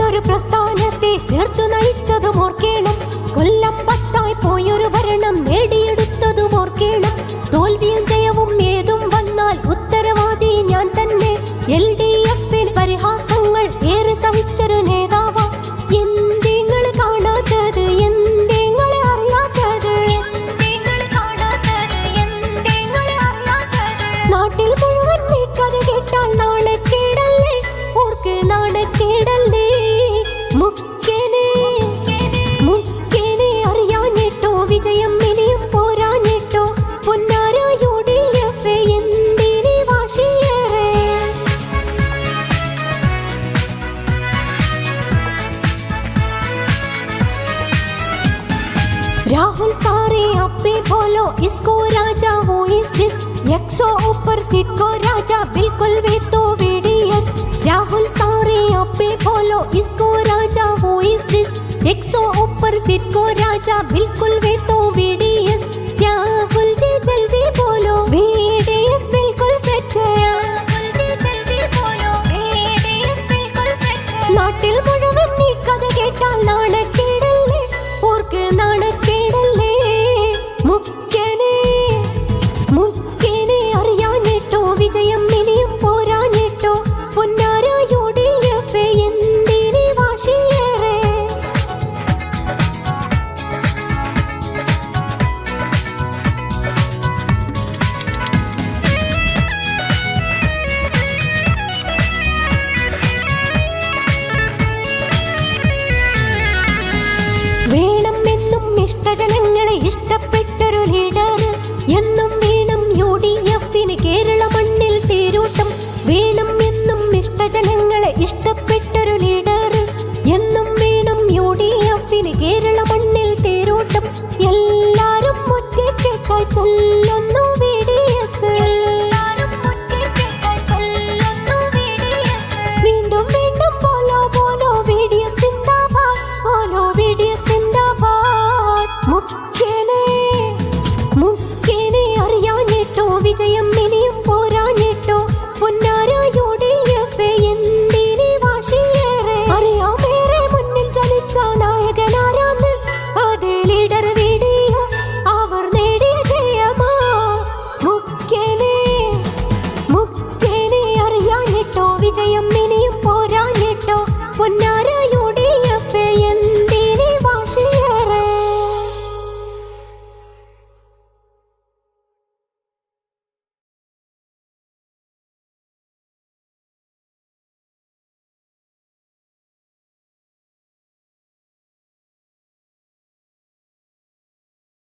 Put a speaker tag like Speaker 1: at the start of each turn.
Speaker 1: പോലൊരു പ്രസ്ഥാനത്തെ ചേർത്തു നയിച്ചതും ഓർക്കേണം. കൊല്ലം 10 പോയൊരു ഭരണം നേടിയെടുത്തതും ഓർക്കേണം. തോൽവിയും ജയവും ഏതും വന്നാൽ ഉത്തരവാദി ഞാൻ തന്നെ. LDF-ന് പരിഹാസങ്ങൾ ഏറെ സഹിച്ചൊരു നേതാവാ. എന്തെങ്ങള് കാണാത്തത്, എന്തെങ്ങള് അറിയാത്തത്, നാട്ടിൽ മുഴുവൻ നീ കഥ കേട്ടാൽ നാണക്കേടല്ലേ, ഓർക്ക് നാണക്കേടല്ലേ. മുഖ്യനെ അറിയാഞ്ഞിട്ടോ, വിജയം ഇനിയും പോരാഞ്ഞിട്ടോ, പൊന്നാര UDF എന്തിനീ വാശിയേറെ. राहुल सारे अपे बोलो इसको राजा वो इस दिस 100 ऊपर सीट को राजा बिल्कुल वे तो VDS. राहुल सारे अपे बोलो